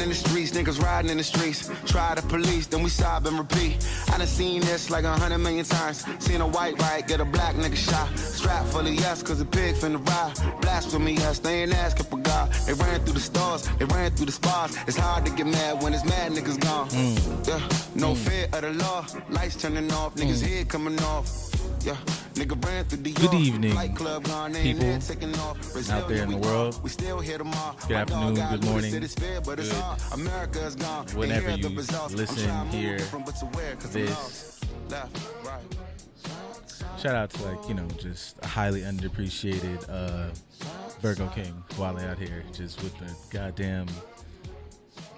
in the streets, niggas riding in the streets. Try the police, then we sob and repeat. I done seen this like 100 million times. Seen a white right, get a black nigga shot. Strap full of yes, cause a pig finna ride. Blasphemy, yes, they ain't asking for God. They ran through the stars, they ran through the spas. It's hard to get mad when it's mad niggas gone. Yeah, no fear of the law. Lights turning off, niggas head coming off. Yeah, nigga ran through the Good evening, club gone, people out there in the world. We still hear them all. Good afternoon, good morning, good America's gone. Whenever you listen, hear this. Shout out to just a highly underappreciated Virgo King Wale out here, just with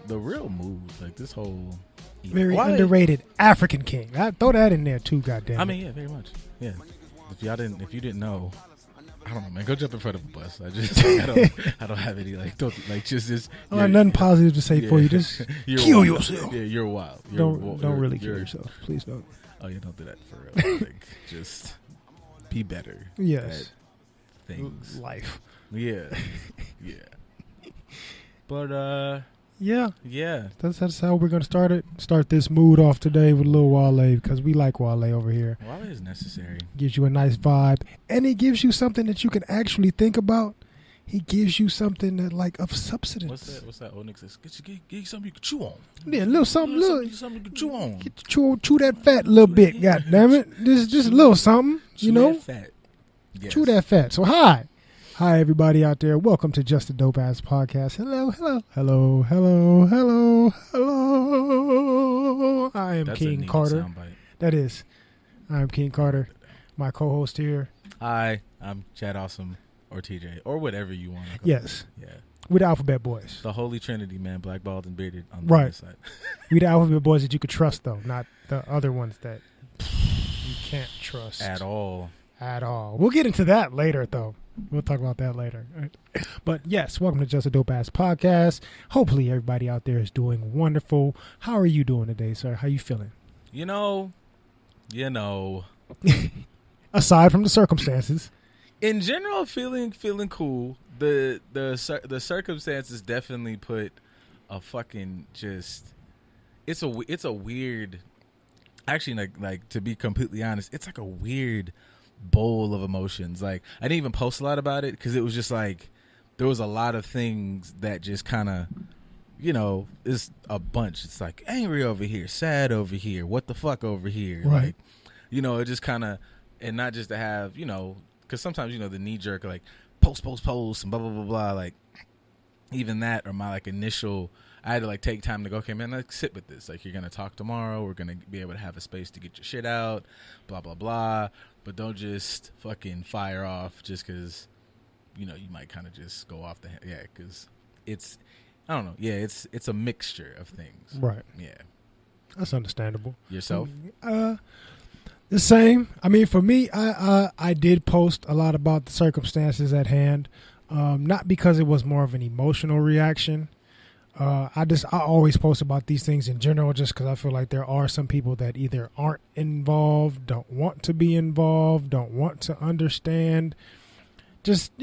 the real move, like this whole very underrated African king. I throw that in there too, goddamn. I mean, yeah, very much. Yeah. If you didn't know, I don't know, man. Go jump in front of a bus. I don't have any just. I have nothing positive to say for you. Just kill yourself. Yeah, you're wild. Don't really kill yourself. Please don't. Oh yeah, don't do that for real. Just be better. Yes. At things. Life. Yeah. Yeah. But yeah. That's how we're gonna start it. Start this mood off today with a little Wale, because we like Wale over here. Wale is necessary. Gives you a nice vibe, and he gives you something that you can actually think about. He gives you something that of substance. What's that old nigga says? Get you something you can chew on. Yeah, a little something, something you can chew on. Get chew that fat a little bit. God damn it, just a little something. Chew that fat. Yes. Chew that fat. So hi everybody out there. Welcome to JustADopeAssPodcast. Hello. I am King Carter. That is. I am King Carter. My co-host here. Hi, I'm Chad Awesome or TJ or whatever you want to call Yes. it. Yeah. We're the Alphabet Boys. The Holy Trinity, man, black, bald, and bearded on the other side. We the Alphabet Boys that you could trust, though, not the other ones that you can't trust at all. We'll get into that later, though. We'll talk about that later. But yes, welcome to Just a Dope Ass Podcast. Hopefully everybody out there is doing wonderful. How are you doing today, sir? How you feeling? You know. Aside from the circumstances. In general, feeling cool. The circumstances definitely put a fucking just. It's a weird. Actually, like to be completely honest, it's like a weird bowl of emotions. Like I didn't even post a lot about it because it was just like there was a lot of things that just kind of, it's a bunch. It's like angry over here, sad over here, what the fuck over here, right? Like, it just kind of, and not just to have, because sometimes the knee jerk like post and blah blah blah blah. Like even that or my initial. I had to take time to go, okay, man, sit with this. Like, you're going to talk tomorrow. We're going to be able to have a space to get your shit out, blah, blah, blah. But don't just fucking fire off just because, you might kind of just go off the head. Yeah, because it's, I don't know. Yeah, it's a mixture of things. Right. Yeah. That's understandable. Yourself? The same. I mean, for me, I did post a lot about the circumstances at hand. Not because it was more of an emotional reaction. I always post about these things in general just because I feel like there are some people that either aren't involved, don't want to be involved, don't want to understand. Just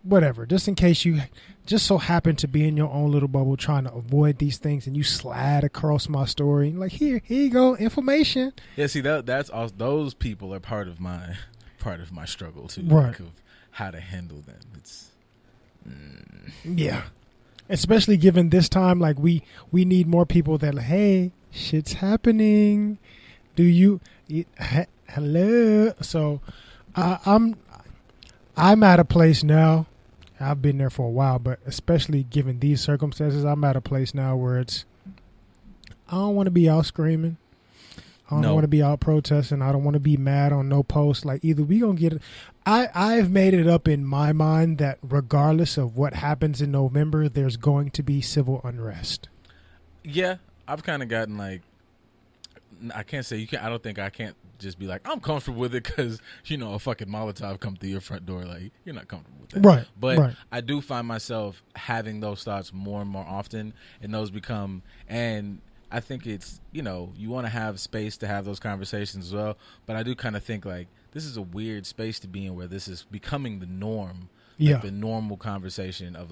whatever. Just in case you just so happen to be in your own little bubble trying to avoid these things and you slide across my story. Like, here you go, information. Yeah, see, that's also, those people are part of my struggle too. Right. Of how to handle them. It's... Yeah. Especially given this time, we need more people that, hey, shit's happening. Do you hello? So I'm at a place now. I've been there for a while, but especially given these circumstances, I'm at a place now where I don't want to be out screaming. I don't want to be out protesting. I don't want to be mad on no post. Like, either we gonna get it. I've made it up in my mind that regardless of what happens in November, there's going to be civil unrest. Yeah, I've kind of gotten I can't say you can't. I don't think I can't just be like, I'm comfortable with it because a fucking Molotov come through your front door. Like, you're not comfortable with that, right? But right. I do find myself having those thoughts more and more often, and those become and. I think it's, you want to have space to have those conversations as well. But I do kind of think this is a weird space to be in where this is becoming the norm. Yeah. The normal conversation of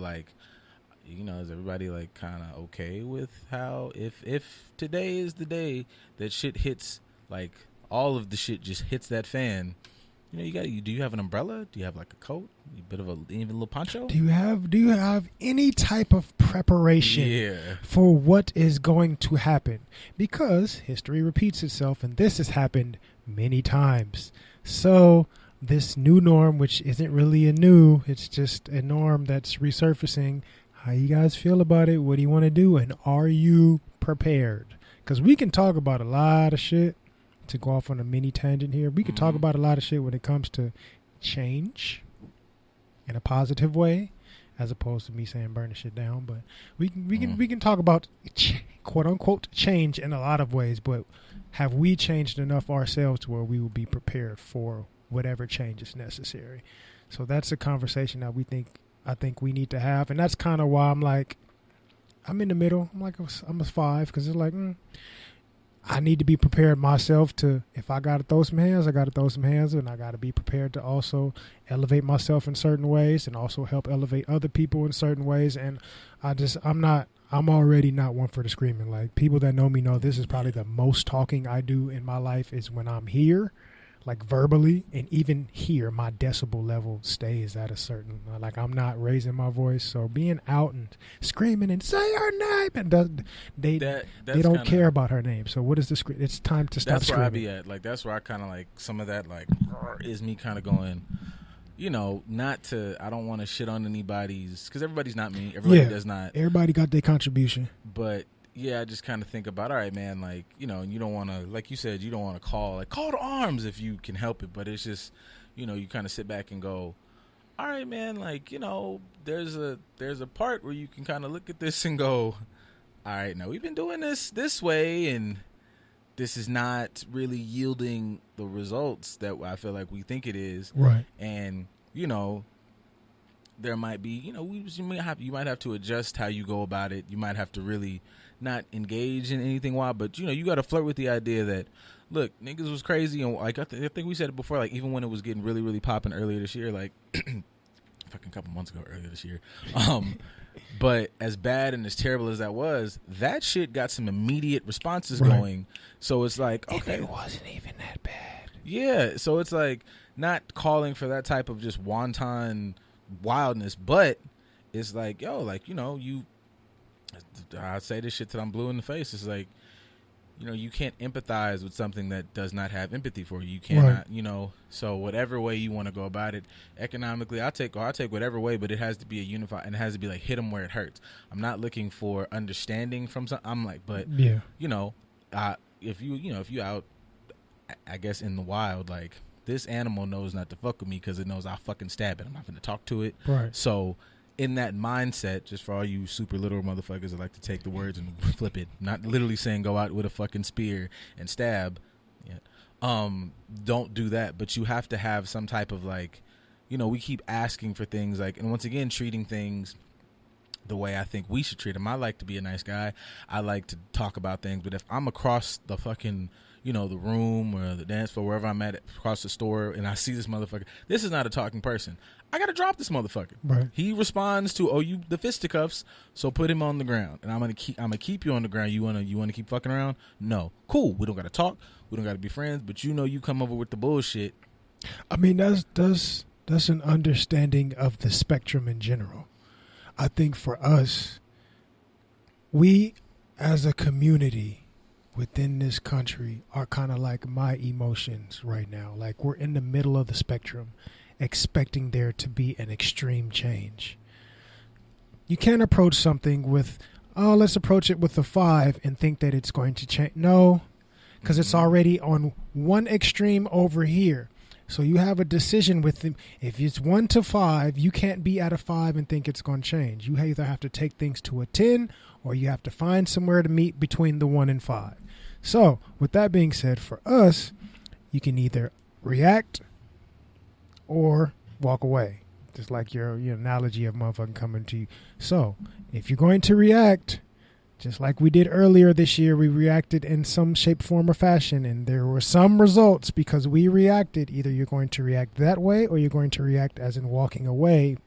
you know, is everybody like kind of okay with how if today is the day that shit hits, like all of the shit just hits that fan, you know, do you have an umbrella? Do you have like a coat? A bit of even a little poncho? Do you have any type of preparation for what is going to happen? Because history repeats itself, and this has happened many times. So this new norm, which isn't really it's just a norm that's resurfacing. How you guys feel about it? What do you want to do? And are you prepared? Because we can talk about a lot of shit. To go off on a mini tangent here, we could talk about a lot of shit when it comes to change in a positive way, as opposed to me saying burn the shit down. But we can talk about quote unquote change in a lot of ways. But have we changed enough ourselves to where we will be prepared for whatever change is necessary? So that's a conversation that I think we need to have, and that's kind of why I'm in the middle. I'm a 5 because it's like. I need to be prepared myself to, if I got to throw some hands, I got to throw some hands, and I got to be prepared to also elevate myself in certain ways and also help elevate other people in certain ways. And I'm already not one for the screaming. Like, people that know me know this is probably the most talking I do in my life is when I'm here, like verbally, and even here, my decibel level stays at a certain, like I'm not raising my voice. So being out and screaming and say her name, and they don't care about her name. So what is the scream? It's time to stop screaming. That's where I be at. Like, that's where I kind of like some of that, like, is me kind of going, you know, I don't want to shit on anybody's, because everybody's not me. Everybody does not. Everybody got their contribution. But yeah, I just kind of think about, all right, man, like, you know, you don't want to, like you said, you don't want to call to arms if you can help it. But it's just, you know, you kind of sit back and go, all right, man, like, you know, there's a part where you can kind of look at this and go, all right, now we've been doing this way, and this is not really yielding the results that I feel like we think it is. Right. And, you know, there might be, you know, you might have to adjust how you go about it. You might have to really not engage in anything wild, but, you know, you got to flirt with the idea that, look, niggas was crazy, and like I think we said it before, like even when it was getting really, really popping earlier this year, like fucking couple months ago earlier this year, but as bad and as terrible as that was, that shit got some immediate responses going. So it's like, okay, and it wasn't even that bad. Yeah, so it's like not calling for that type of just wanton wildness, but it's like, yo, like, you know, I say this shit till I'm blue in the face. It's like, you know, you can't empathize with something that does not have empathy for you. You cannot, you know, so whatever way you want to go about it economically, I'll take whatever way, but it has to be a unified, and it has to be like, hit them where it hurts. I'm not looking for understanding from some, I'm like, but yeah, you know, if you out, I guess in the wild, like, this animal knows not to fuck with me because it knows I'll fucking stab it. I'm not going to talk to it. Right. So in that mindset, just for all you super literal motherfuckers that like to take the words and flip it, not literally saying go out with a fucking spear and stab. Yeah. Don't do that. But you have to have some type of, like, you know, we keep asking for things, like, and once again, treating things the way I think we should treat them. I like to be a nice guy. I like to talk about things. But if I'm across the fucking, you know, the room or the dance floor, wherever I'm at, across the store, and I see this motherfucker, this is not a talking person, I gotta drop this motherfucker. Right. He responds to, you the fisticuffs, so put him on the ground, and I'm gonna keep you on the ground. You wanna keep fucking around? No, cool. We don't gotta talk. We don't gotta be friends. But you know, you come over with the bullshit. I mean, that's an understanding of the spectrum in general. I think for us, we as a community within this country are kind of like my emotions right now. Like, we're in the middle of the spectrum, expecting there to be an extreme change. You can't approach something with, let's approach it with a 5 and think that it's going to change. No, because it's already on one extreme over here. So you have a decision with them. If it's 1 to 5, you can't be at a 5 and think it's going to change. You either have to take things to a 10, or you have to find somewhere to meet between the 1 and 5. So with that being said, for us, you can either react or walk away. Just like your analogy of motherfucking coming to you. So if you're going to react, just like we did earlier this year, we reacted in some shape, form, or fashion, and there were some results because we reacted. Either you're going to react that way, or you're going to react as in walking away,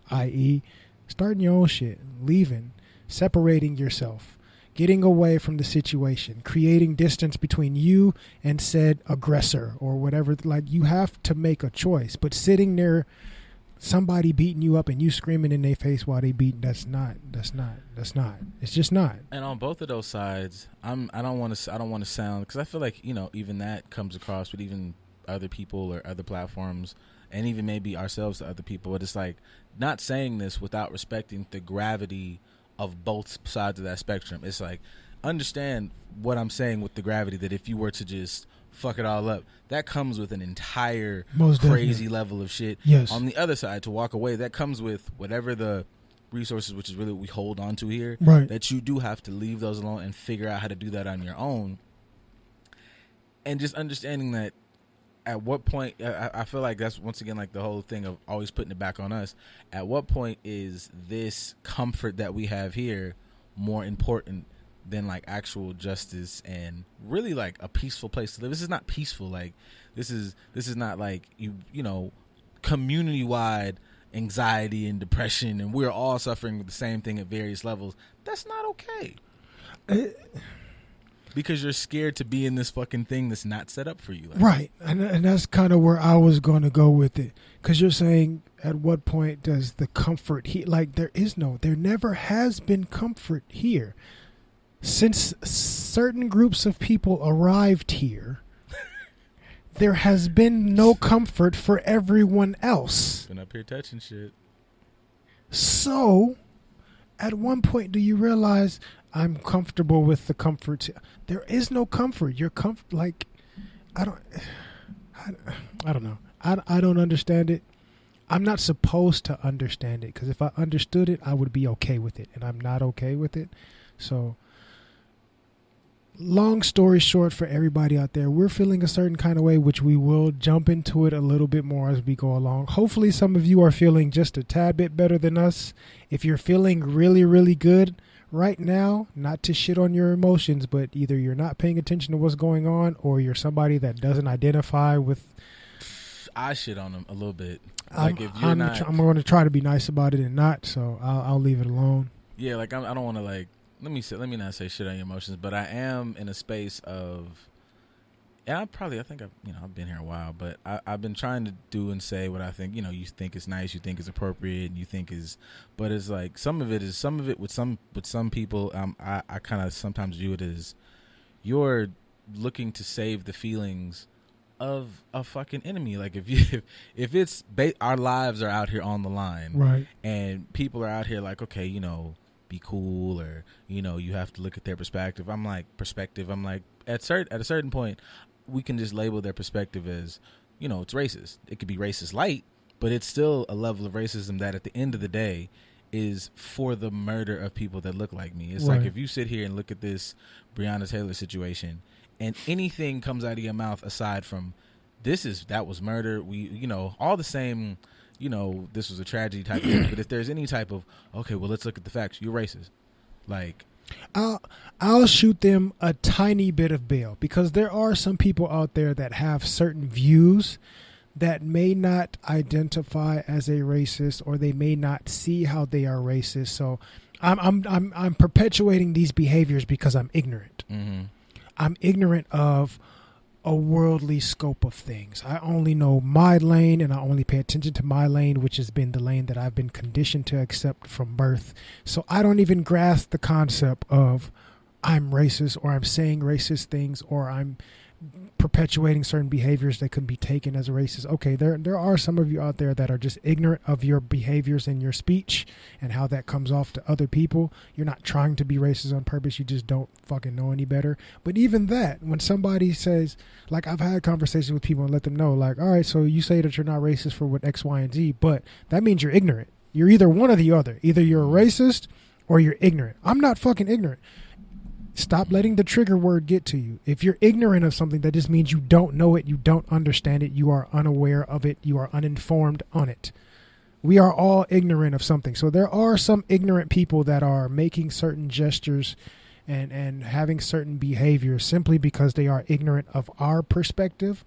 i.e., starting your own shit, leaving, separating yourself, getting away from the situation, creating distance between you and said aggressor or whatever. Like, you have to make a choice. But sitting there, somebody beating you up and you screaming in their face while they beating, that's not. It's just not. And on both of those sides, I don't want to sound, because I feel like, you know, even that comes across with even other people or other platforms, and even maybe ourselves to other people. But it's like, not saying this without respecting the gravity of both sides of that spectrum. It's like, understand what I'm saying with the gravity, that if you were to just fuck it all up, that comes with an entire Most crazy definitely. level of shit. Yes. On the other side, to walk away, that comes with whatever the resources, which is really what we hold on to here, Right. that you do have to leave those alone and figure out how to do that on your own. And just understanding that at what point, I feel like that's once again like the whole thing of always putting it back on us. At what point is this comfort that we have here more important than like actual justice and really like a peaceful place to live? This is not peaceful. Like, this is not like you know, community wide anxiety and depression, and we're all suffering with the same thing at various levels. That's not okay. Because you're scared to be in this fucking thing that's not set up for you. Like, Right. And that's kind of where I was going to go with it. Because you're saying, at what point does the comfort here, like, there never has been comfort here. Since certain groups of people arrived here, there has been no comfort for everyone else. been up here touching shit. So, at one point, do you realize I'm comfortable with the comfort? There is no comfort. You're like, I don't know. I don't understand it. I'm not supposed to understand it, because if I understood it, I would be okay with it, and I'm not okay with it. So, long story short, for everybody out there, we're feeling a certain kind of way, which we will jump into it a little bit more as we go along. Hopefully some of you are feeling just a tad bit better than us. If you're feeling really, really good right now, not to shit on your emotions, but either you're not paying attention to what's going on, or you're somebody that doesn't identify with. I shit on them a little bit. I'm going to try to be nice about it and not, so I'll leave it alone. Yeah, like I don't want to like. Let me not say shit on your emotions, but I am in a space of, and I think I've been here a while, but I've been trying to do and say what I think, you think is nice, you think is appropriate, and you think is, but it's like some of it with some people, I kind of sometimes view it as you're looking to save the feelings of a fucking enemy. Like, if it's our lives are out here on the line, Right, and people are out here like, okay, be cool, or you have to look at their perspective. I'm like, at a certain point, we can just label their perspective as, it's racist. It could be racist light, but it's still a level of racism that at the end of the day is for the murder of people that look like me. It's right. like, if you sit here and look at this Breonna Taylor situation, and anything comes out of your mouth aside from that was murder, we all the same, this was a tragedy type thing. But if there's any type of, okay, well, let's look at the facts, you're racist. Like, I'll shoot them a tiny bit of bail, because there are some people out there that have certain views that may not identify as a racist, or they may not see how they are racist. So I'm perpetuating these behaviors because I'm ignorant. mm-hmm. I'm ignorant of a worldly scope of things. I only know my lane, and I only pay attention to my lane, which has been the lane that I've been conditioned to accept from birth. So I don't even grasp the concept of I'm racist, or I'm saying racist things, or I'm perpetuating certain behaviors that could be taken as racist. Okay, there are some of you out there that are just ignorant of your behaviors and your speech and how that comes off to other people. You're not trying to be racist on purpose. You just don't fucking know any better. But even that, when somebody says, like, I've had conversations with people and let them know, like, all right, so you say that you're not racist for what X, Y, and Z, but that means you're ignorant. You're either one or the other. Either you're a racist or you're ignorant. I'm not fucking ignorant. Stop letting the trigger word get to you. If you're ignorant of something, that just means you don't know it, you don't understand it, you are unaware of it, you are uninformed on it. We are all ignorant of something. So there are some ignorant people that are making certain gestures and having certain behaviors simply because they are ignorant of our perspective.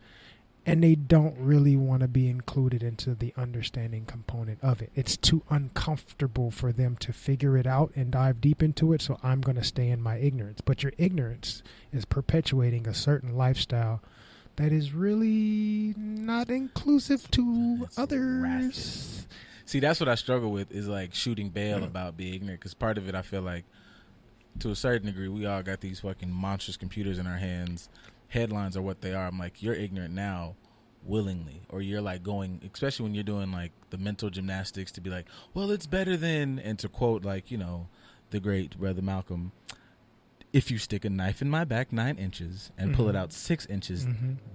and they don't really want to be included into the understanding component of it. It's too uncomfortable for them to figure it out and dive deep into it, so I'm going to stay in my ignorance. But your ignorance is perpetuating a certain lifestyle that is really not inclusive to others. Racist. See, that's what I struggle with, is like shooting bail about being ignorant, because part of it, I feel like, to a certain degree, we all got these fucking monstrous computers in our hands. Headlines are what they are. I'm like, you're ignorant now willingly, or you're like going, especially when you're doing like the mental gymnastics to be like, well, it's better than, and to quote like, you know, the great brother Malcolm, if you stick a knife in my back 9 inches and pull it out 6 inches,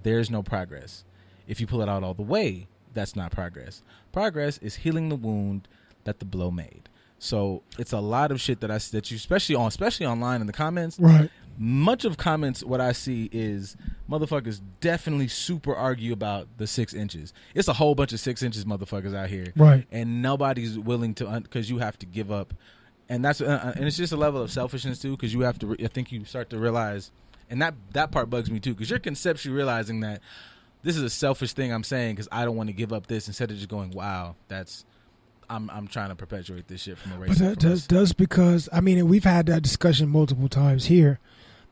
there's no progress. If you pull it out all the way, that's not progress. Progress is healing the wound that the blow made. So it's a lot of shit that you especially online in the comments. Right. Much of comments, what I see is motherfuckers definitely super argue about the 6 inches. It's a whole bunch of 6 inches motherfuckers out here, right? And nobody's willing to, because you have to give up, and that's and it's just a level of selfishness too, because you have to. I think you start to realize, and that part bugs me too, because you're conceptually realizing that this is a selfish thing I'm saying because I don't want to give up this, instead of just going, wow, that's. I'm trying to perpetuate this shit from a race. But that does because, I mean, and we've had that discussion multiple times here.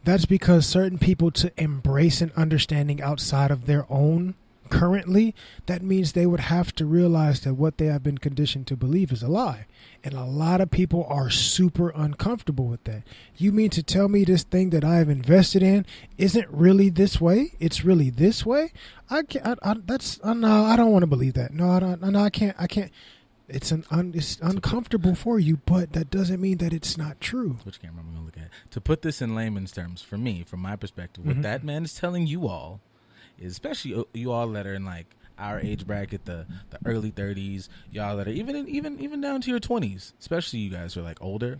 That's because certain people, to embrace an understanding outside of their own currently, that means they would have to realize that what they have been conditioned to believe is a lie. And a lot of people are super uncomfortable with that. You mean to tell me this thing that I have invested in isn't really this way? It's really this way? I can't. No, I don't want to believe that. No, I don't. No, I can't. It's uncomfortable for you, but that doesn't mean that it's not true. Which camera I'm going to look at? To put this in layman's terms, for me, from my perspective, what that man is telling you all, is especially you all that are in like our age bracket, the early 30s, y'all that are even down to your 20s, especially you guys who are like older,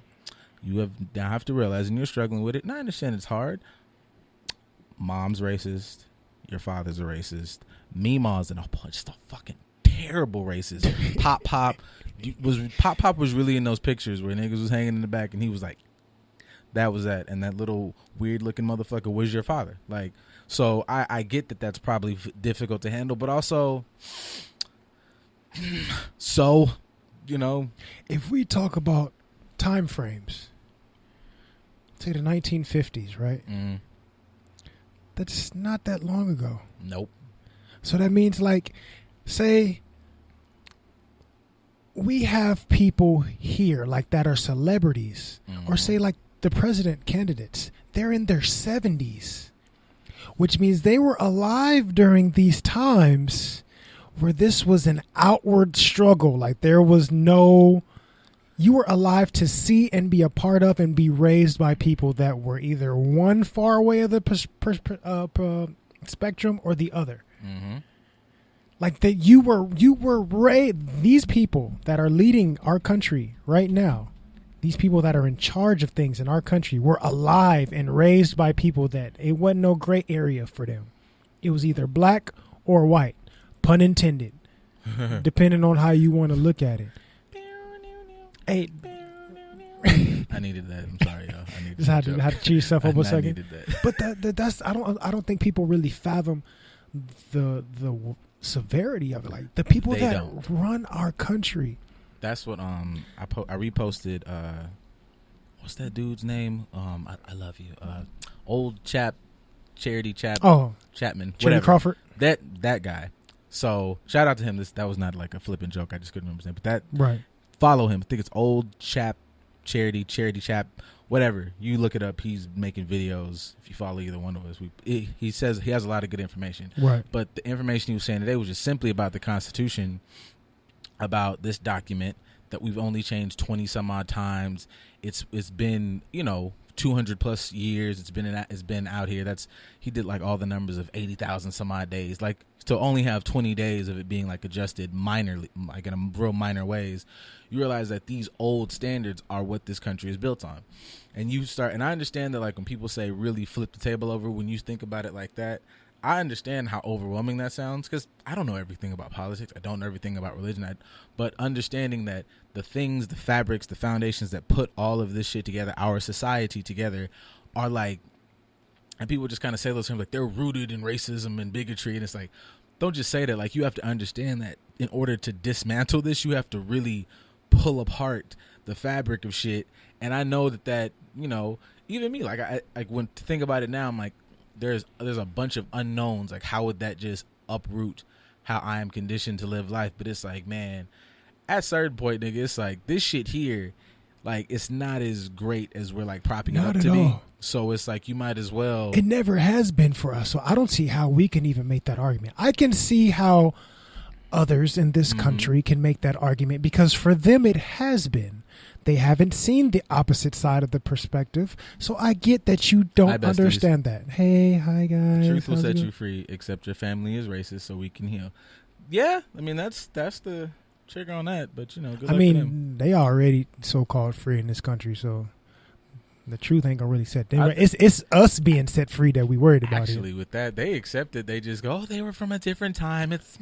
you now have to realize, and you're struggling with it, and I understand it's hard. Mom's racist, your father's a racist, Meemaw's and just a fucking terrible racist. Pop was really in those pictures where niggas was hanging in the back, and he was like, that was that, and that little weird looking motherfucker was your father. Like, so I get that that's probably difficult to handle, but also, so, you know, if we talk about time frames, say the 1950s, right? That's not that long ago. Nope. So that means, like, say we have people here like that are celebrities, or say like the president candidates, they're in their 70s, which means they were alive during these times where this was an outward struggle. Like, there was no, you were alive to see and be a part of and be raised by people that were either one far away of the spectrum or the other. Like, that you were raised. These people that are leading our country right now, these people that are in charge of things in our country, were alive and raised by people that it wasn't no gray area for them. It was either black or white, pun intended, depending on how you want to look at it. Hey, I needed that. I'm sorry, y'all. I needed just had to cheer yourself up a second. I needed that. But that's I don't think people really fathom the severity of it. Like, the people that run our country. That's what I reposted. What's that dude's name? I love you. Old chap, charity chap. Oh, Chapman. Charity Crawford. That guy. So shout out to him. That was not like a flippant joke. I just couldn't remember his name. But that right. Follow him. I think it's Old Chap, charity chap, whatever. You look it up. He's making videos. If you follow either one of us, he says he has a lot of good information. Right. But the information he was saying today was just simply about the Constitution, about this document that we've only changed 20 some odd times. It's been, 200 plus years. It's been out here. He did like all the numbers of 80,000 some odd days. Like, to only have 20 days of it being like adjusted minorly, like in a real minor ways, you realize that these old standards are what this country is built on. And and I understand that, like, when people say really flip the table over, when you think about it like that, I understand how overwhelming that sounds, because I don't know everything about politics. I don't know everything about religion. But understanding that the things, the fabrics, the foundations that put all of this shit together, our society together, are like, and people just kind of say those terms like they're rooted in racism and bigotry. And it's like, don't just say that. Like, you have to understand that in order to dismantle this, you have to really pull apart the fabric of shit. And I know that you know, even me, like I when to think about it now, I'm like, there's a bunch of unknowns. Like, how would that just uproot how I am conditioned to live life? But it's like, man, at a certain point, nigga, it's like this shit here, like, it's not as great as we're like propping it up to be. So it's like, you might as well. It never has been for us. So I don't see how we can even make that argument. I can see how others in this country can make that argument, because for them it has been. They haven't seen the opposite side of the perspective. So I get that you don't understand that. Hey, hi guys. Truth will set you free, except your family is racist, so we can heal. Yeah, I mean, that's the trigger on that. But, you know, good luck to them. They already so-called free in this country, so the truth ain't gonna really set them. It's us being set free that we worried about. Actually, with that, they accept it. They just go, oh, they were from a different time. It's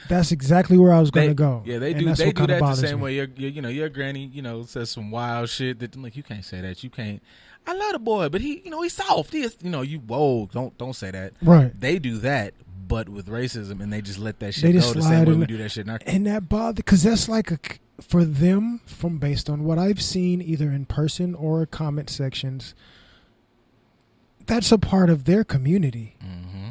that's exactly where I was gonna go. Yeah, they do. They do that the same way. Your granny, says some wild shit that, like, you can't say that. You can't. I love the boy, but he, he's soft. He is, whoa, don't say that. Right. They do that, but with racism, and they just let that shit go the same way we do that shit. And that bothers, because that's like for them, from based on what I've seen, either in person or comment sections, that's a part of their community. Mm-hmm.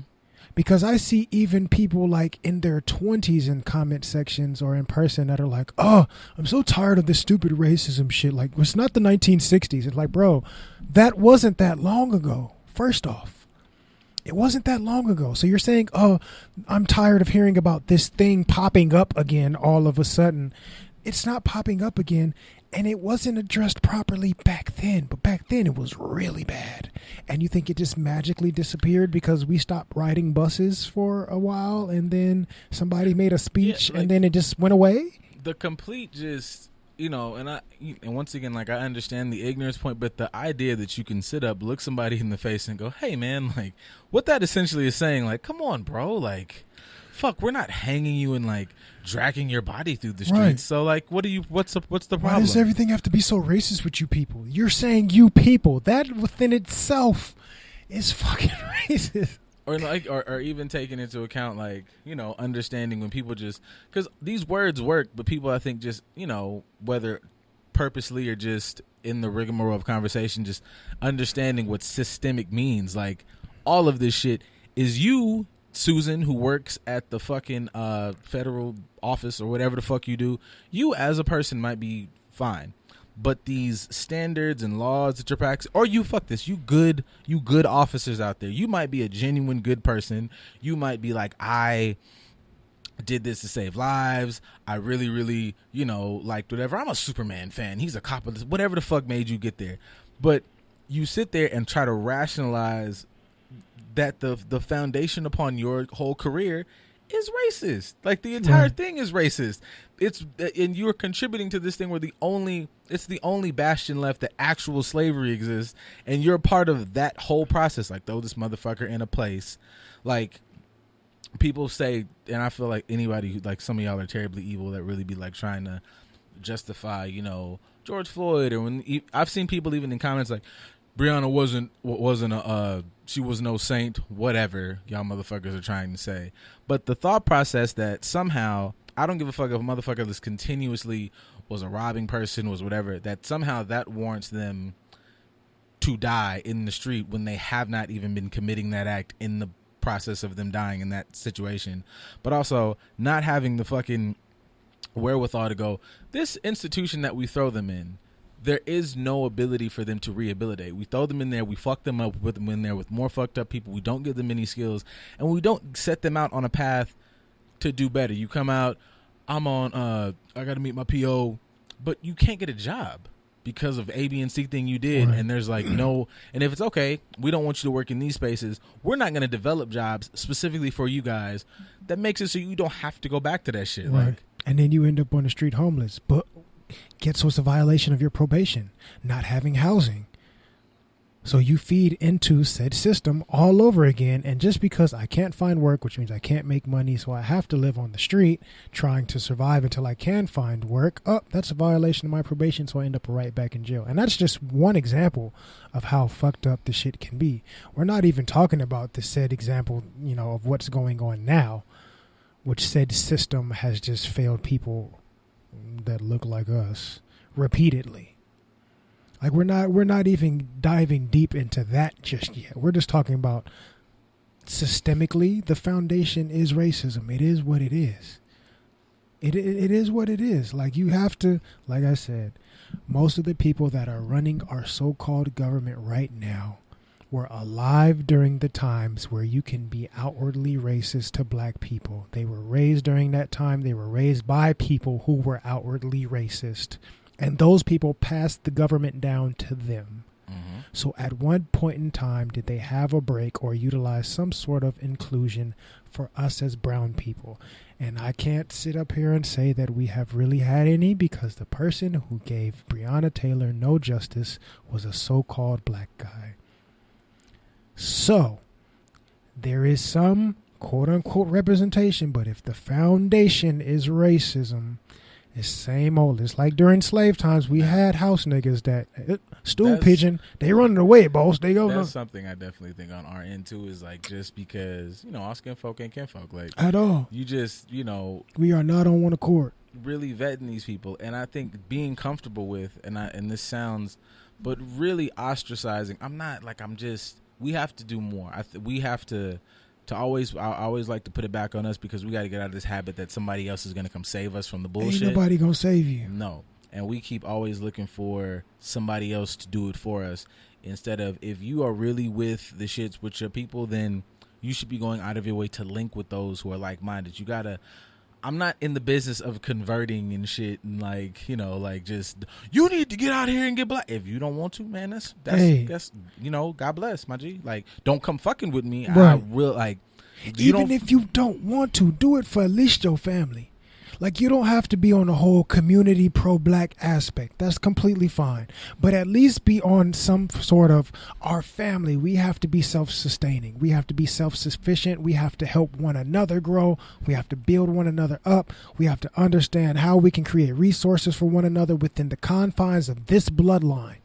Because I see even people like in their 20s in comment sections or in person that are like, oh, I'm so tired of this stupid racism shit. Like, it's not the 1960s. It's like, bro, that wasn't that long ago. First off, it wasn't that long ago. So you're saying, oh, I'm tired of hearing about this thing popping up again all of a sudden. It's not popping up again, and it wasn't addressed properly back then. But back then, it was really bad. And you think it just magically disappeared because we stopped riding buses for a while, and then somebody made a speech, and then it just went away? The complete just, and once again, like, I understand the ignorance point, but the idea that you can sit up, look somebody in the face, and go, hey, man, like, what that essentially is saying, like, come on, bro, like, fuck, we're not hanging you and, like, dragging your body through the streets. Right. So, like, what's the problem? Why does everything have to be so racist with you people? You're saying you people. That within itself is fucking racist. Or like, or even taking into account, like, understanding when people just, because these words work, but people, I think, just, whether purposely or just in the rigmarole of conversation, just understanding what systemic means. Like, all of this shit is you, Susan, who works at the fucking federal office or whatever the fuck you do. You as a person might be fine, but these standards and laws that you're practicing, or you good officers out there, you might be a genuine good person. You might be like, I did this to save lives. I really, really, liked whatever. I'm a Superman fan. He's a cop of this, whatever the fuck made you get there. But you sit there and try to rationalize that the foundation upon your whole career is racist. Like, the entire thing is racist. And you're contributing to this thing where it's the only bastion left that actual slavery exists, and you're part of that whole process. Like, throw this motherfucker in a place. Like, people say, and I feel like anybody who, like, some of y'all are terribly evil that really be like trying to justify, George Floyd, or when I've seen people even in comments like, Breonna wasn't she was no saint, whatever y'all motherfuckers are trying to say. But the thought process that somehow, I don't give a fuck if a motherfucker that's continuously was a robbing person, was whatever, that somehow that warrants them to die in the street when they have not even been committing that act in the process of them dying in that situation. But also not having the fucking wherewithal to go, this institution that we throw them in, there is no ability for them to rehabilitate. We throw them in there, we fuck them up, put them in there with more fucked up people. We don't give them any skills, and we don't set them out on a path to do better. You come out, I'm on, I got to meet my PO, but you can't get a job because of A, B, and C thing you did. Right. And there's like no, and if it's okay, we don't want you to work in these spaces, we're not going to develop jobs specifically for you guys. That makes it so you don't have to go back to that shit. Right. Like, and then you end up on the street homeless. But guess what's a violation of your probation? Not having housing. So you feed into said system all over again. And just because I can't find work, which means I can't make money, so I have to live on the street trying to survive until I can find work. Oh, that's a violation of my probation, so I end up right back in jail. And that's just one example of how fucked up the shit can be. We're not even talking about the said example, of what's going on now. which said system has just failed people that look like us repeatedly. Like we're not even diving deep into that just yet. We're just talking about systemically, the foundation is racism. It is what it is. It is what it is. Like you have to, like I said, most of the people that are running our so-called government right now were alive during the times where you can be outwardly racist to black people. They were raised during that time. They were raised by people who were outwardly racist. And those people passed the government down to them. Mm-hmm. So at one point in time, did they have a break or utilize some sort of inclusion for us as brown people? And I can't sit up here and say that we have really had any, because the person who gave Breonna Taylor no justice was a so-called black guy. So there is some quote-unquote representation, but if the foundation is racism, it's same old. It's like during slave times, we had house niggas that stool pigeon. They running away, boss. They go. That's something I definitely think on our end too. Is like just because all skin folk ain't kinfolk. Like at all. You just we are not on one accord. Really vetting these people, and I think being comfortable with and this sounds, but really ostracizing. I'm not like I'm just. We have to do more. We have to always. I always like to put it back on us, because we got to get out of this habit that somebody else is going to come save us from the bullshit. Ain't nobody gonna save you. No, and we keep always looking for somebody else to do it for us, instead of, if you are really with the shits with your people, then you should be going out of your way to link with those who are like minded. You gotta. I'm not in the business of converting and shit and like just you need to get out here and get black. If you don't want to, man, that's God bless, my G. Like, don't come fucking with me. Right. I will like. Even if you don't want to, do it for at least your family. Like, you don't have to be on the whole community pro-black aspect. That's completely fine. But at least be on some sort of our family. We have to be self-sustaining. We have to be self-sufficient. We have to help one another grow. We have to build one another up. We have to understand how we can create resources for one another within the confines of this bloodline.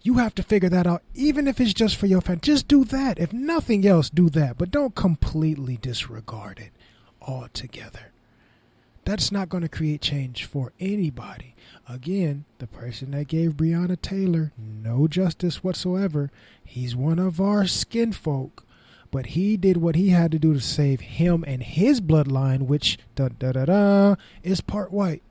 You have to figure that out, even if it's just for your family. Just do that. If nothing else, do that. But don't completely disregard it altogether. That's not going to create change for anybody. Again, the person that gave Breonna Taylor no justice whatsoever, he's one of our skin folk, but he did what he had to do to save him and his bloodline, which is part white.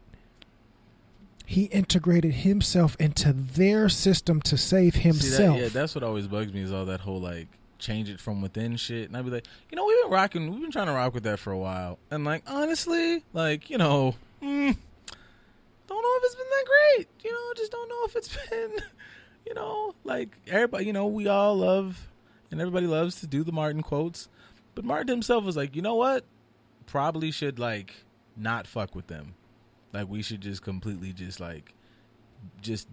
He integrated himself into their system to save himself. See, that's what always bugs me, is all that whole like change it from within shit. And I'd be like, we've been trying to rock with that for a while. And like, honestly, like, don't know if it's been that great. Just don't know if it's been, like everybody, we all love, and everybody loves to do the Martin quotes. But Martin himself was like, you know what? Probably should like not fuck with them. Like, we should just completely just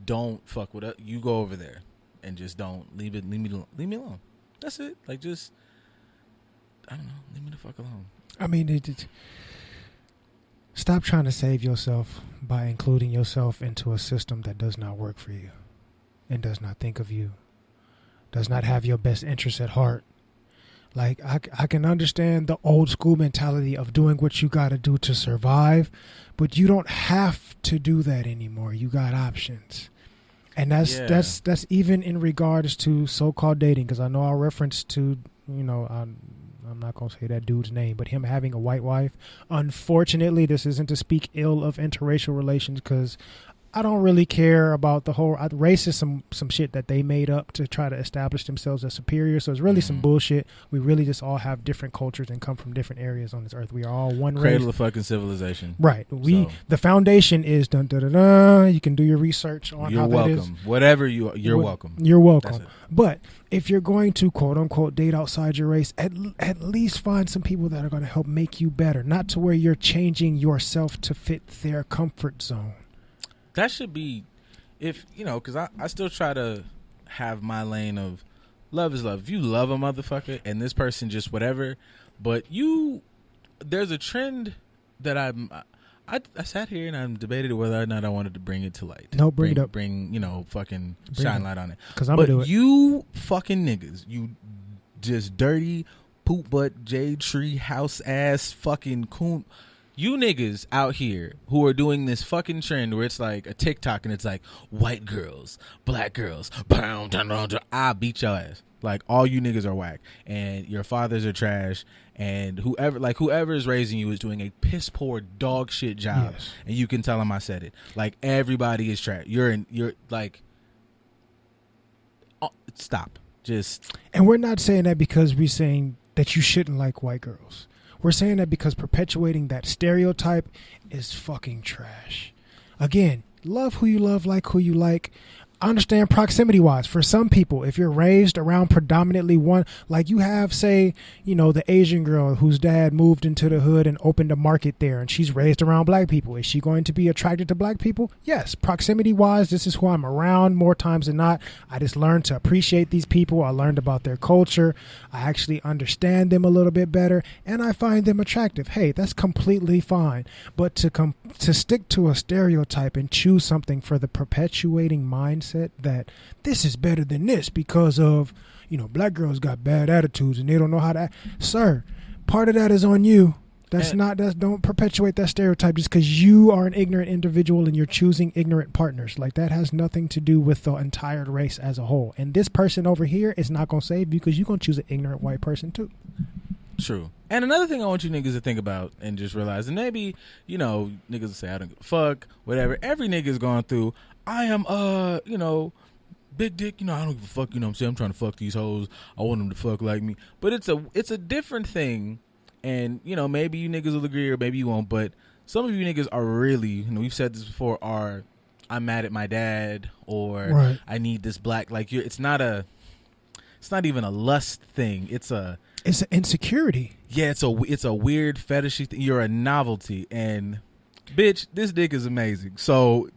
don't fuck with us. You go over there and just don't leave me alone. That's it. Like, just, I don't know. Leave me the fuck alone. I mean, stop trying to save yourself by including yourself into a system that does not work for you and does not think of you, does not have your best interests at heart. Like, I can understand the old school mentality of doing what you got to do to survive, but you don't have to do that anymore. You got options. And that's even in regards to so-called dating, because I know I'll reference to, I'm not going to say that dude's name, but him having a white wife. Unfortunately, this isn't to speak ill of interracial relations, because I don't really care about the whole race is some shit that they made up to try to establish themselves as superior. So it's really some bullshit. We really just all have different cultures and come from different areas on this earth. We are all one race. Cradle of fucking civilization. Right. The foundation is dun da da da. You can do your research on how that is. You're welcome. Whatever you're welcome. You're welcome. But if you're going to quote unquote date outside your race, at least find some people that are going to help make you better, not to where you're changing yourself to fit their comfort zone. That should be, because I still try to have my lane of love is love. If you love a motherfucker and this person just whatever, but there's a trend that I sat here and I debated whether or not I wanted to bring it to light. No, bring it up. Shine light on it. Because I'm going to do it. You fucking niggas, you just dirty poop butt, jade tree, house ass, fucking coon. You niggas out here who are doing this fucking trend where it's like a TikTok and it's like white girls, black girls, I beat your ass. Like, all you niggas are whack, and your fathers are trash, and whoever is raising you is doing a piss poor dog shit job. Yes. And you can tell them I said it. Like, everybody is trash. You're like, stop. And we're not saying that because we're saying that you shouldn't like white girls. We're saying that because perpetuating that stereotype is fucking trash. Again, love who you love, like who you like. I understand proximity wise. For some people, if you're raised around predominantly one, like you have, say, the Asian girl whose dad moved into the hood and opened a market there, and she's raised around black people. Is she going to be attracted to black people? Yes. Proximity wise, this is who I'm around more times than not. I just learned to appreciate these people. I learned about their culture. I actually understand them a little bit better, and I find them attractive. Hey, that's completely fine. But to stick to a stereotype and choose something for the perpetuating mindset that this is better than this because of, black girls got bad attitudes and they don't know how to act. Sir, part of that is on you. Don't perpetuate that stereotype just because you are an ignorant individual and you're choosing ignorant partners. Like, that has nothing to do with the entire race as a whole. And this person over here is not going to save you because you're going to choose an ignorant white person too. True. And another thing I want you niggas to think about and just realize, and maybe, niggas will say, I don't give a fuck, whatever. Every nigga's going through, I am, big dick, I don't give a fuck, I'm saying, I'm trying to fuck these hoes. I want them to fuck like me. But it's a different thing. And, maybe you niggas will agree or maybe you won't. But some of you niggas are really, we've said this before, I'm mad at my dad, or right. I need this black, like, it's not even a lust thing. It's an insecurity. Yeah, it's a weird fetishy thing. You're a novelty, and bitch, this dick is amazing. So,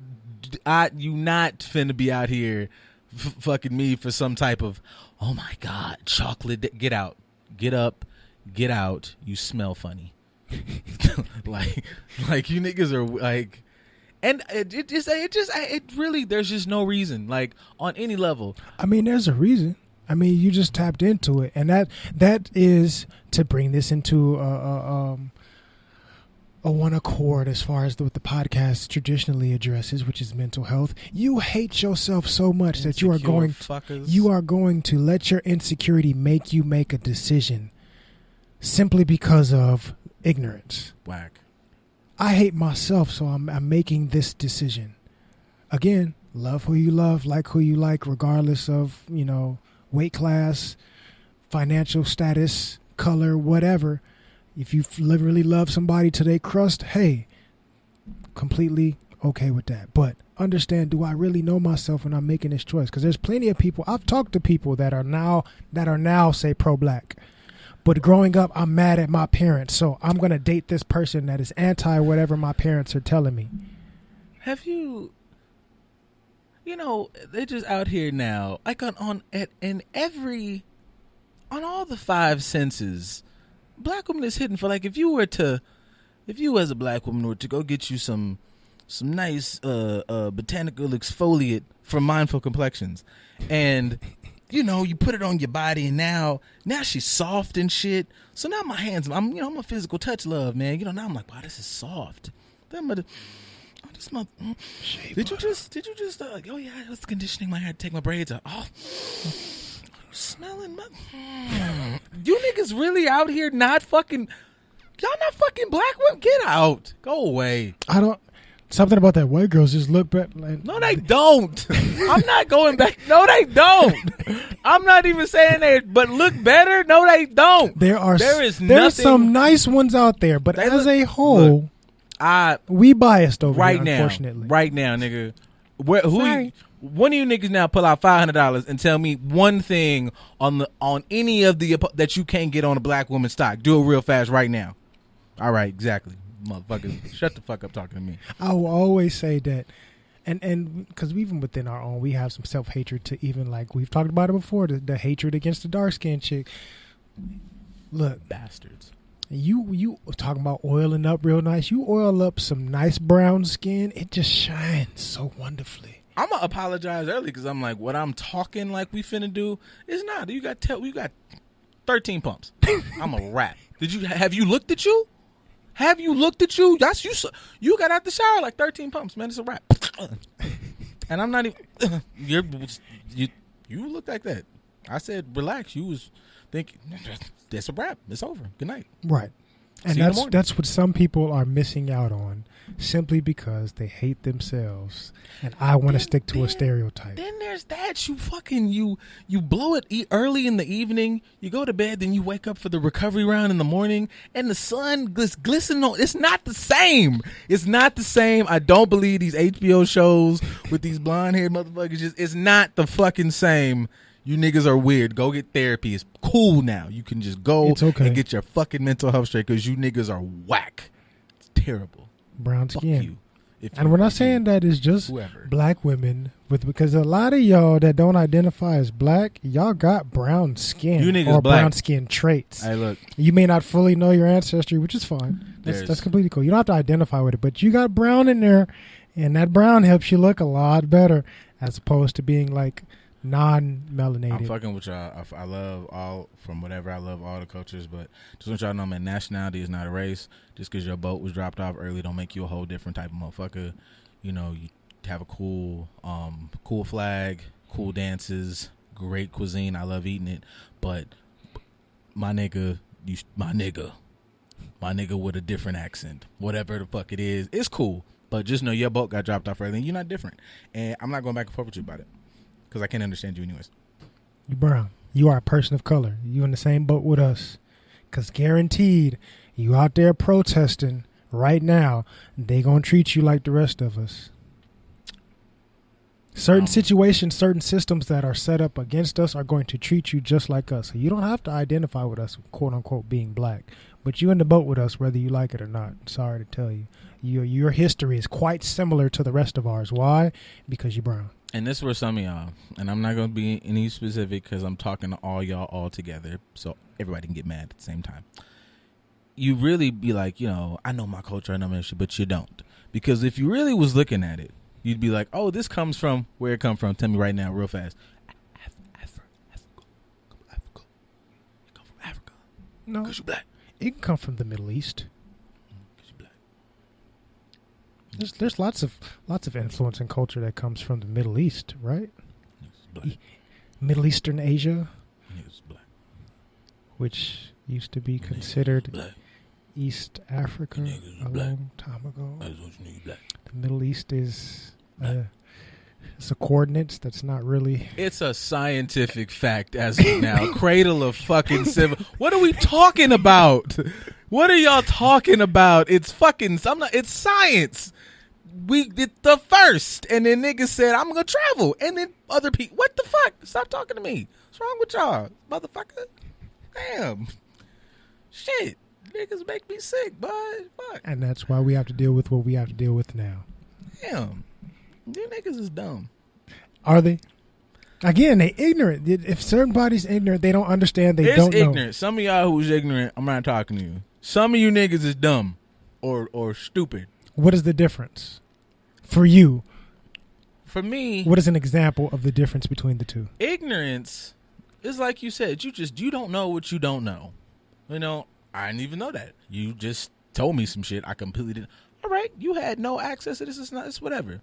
you not finna be out here fucking me for some type of, oh my god, chocolate. Get out, get up, get out. You smell funny. like you niggas are like. And it really, there's just no reason, like, on any level. I mean, there's a reason. I mean, you just tapped into it. And that is to bring this into a one accord as far as what the podcast traditionally addresses, which is mental health. You hate yourself so much that you are going to let your insecurity make you make a decision simply because of ignorance. Whack. I hate myself, so I'm making this decision. Again, love who you love, like who you like, regardless of, weight class, financial status, color, whatever. If you really love somebody to their crust, hey, completely okay with that. But understand, do I really know myself when I'm making this choice? Because there's plenty of people, I've talked to people that are now say pro-black. But growing up, I'm mad at my parents, so I'm going to date this person that is anti whatever my parents are telling me. Have you, they're just out here now, like on all the five senses, black woman is hidden for, like, if you as a black woman were to go get you some nice botanical exfoliate for mindful complexions, and you put it on your body, and now she's soft and shit. So now my hands, I'm a physical touch love, man. Now I'm like, wow, this is soft. Did you just oh yeah, I was conditioning my hair to take my braids out. Oh, smelling my you niggas really out here not fucking, y'all not fucking black women? Get out. Go away. Something about that white girls just look better. Like, no, they don't. I'm not going back. No, they don't. I'm not even saying they, but look better. No, they don't. There's some nice ones out there, but as a whole, we biased over right here, now. Unfortunately, right now, nigga. One of you niggas now pull out $500 and tell me one thing on any of the that you can't get on a black woman stock. Do it real fast right now. All right, exactly. Motherfuckers, shut the fuck up talking to me. I will always say that, and because even within our own, we have some self-hatred to even, like, we've talked about it before, the hatred against the dark-skinned chick. Look, bastards. You talking about oiling up real nice. You oil up some nice brown skin, it just shines so wonderfully. I'm going to apologize early because I'm like, what I'm talking like we finna do is not. You got 13 pumps. I'm a rat. Have you looked at you? Have you looked at you? That's you. You got out the shower like 13 pumps, man. It's a wrap. And I'm not even. You look like that. I said relax. You was thinking that's a wrap. It's over. Good night. Right. And that's what some people are missing out on, simply because they hate themselves. And I want to stick to a stereotype. Then there's that. You blow it early in the evening. You go to bed, then you wake up for the recovery round in the morning, and the sun glistening on. It's not the same. It's not the same. I don't believe these HBO shows with these blonde haired motherfuckers. It's not the fucking same. You niggas are weird. Go get therapy. It's cool now. You can just go and get your fucking mental health straight because you niggas are whack. It's terrible. Brown Fuck skin. you. And we're not saying that it's just whoever. Black women, because a lot of y'all that don't identify as black, y'all got brown skin You niggas or black. brown skin traits. Hey, look. You may not fully know your ancestry, which is fine. That's completely cool. You don't have to identify with it, but you got brown in there, and that brown helps you look a lot better as opposed to being like non-melanated. I'm fucking with y'all. I love all the cultures, but just want y'all to know, man, nationality is not a race. Just because your boat was dropped off early don't make you a whole different type of motherfucker. You know, you have a cool flag, cool dances, great cuisine. I love eating it, but my nigga with a different accent, whatever the fuck it is, it's cool. But just know your boat got dropped off early and you're not different. And I'm not going back and forth with you about it. Because I can't understand you anyways. You brown. You are a person of color. You in the same boat with us. Because guaranteed, you out there protesting right now, they going to treat you like the rest of us. Certain situations, certain systems that are set up against us are going to treat you just like us. So you don't have to identify with us, quote unquote, being black. But you in the boat with us, whether you like it or not. Sorry to tell you. Your history is quite similar to the rest of ours. Why? Because you're brown. And this is where some of y'all, and I'm not going to be any specific because I'm talking to all y'all all together, so everybody can get mad at the same time. You really be like, you know, I know my culture, I know my shit, but you don't. Because if you really was looking at it, you'd be like, oh, this comes from where it come from. Tell me right now, real fast. Africa. You come from Africa. No. Because you black. It can come from the Middle East. Because you black. There's lots of influence and culture that comes from the Middle East, right? Middle Eastern Asia, black. Which used to be considered black. East Africa a long time ago. The Middle East is it's a coordinates that's not really. It's a scientific fact as of now. Cradle of fucking civil. What are we talking about? What are y'all talking about? It's fucking. It's science. We did the first, and then niggas said I'm gonna travel, and then other people. What the fuck? Stop talking to me. What's wrong with y'all, motherfucker? Damn. Shit. Niggas make me sick, bud. Fuck. And that's why we have to deal with what we have to deal with now. Damn. You niggas is dumb. Are they? Again, they ignorant. If certain body's ignorant, they don't understand. They don't know. It's ignorant. Some of y'all who's ignorant, I'm not talking to you. Some of you niggas is dumb or stupid. What is the difference for you? For me, what is an example of the difference between the two? Ignorance is like you said. You don't know what you don't know. You know, I didn't even know that. You just told me some shit I completely didn't. All right, you had no access to this. It's whatever.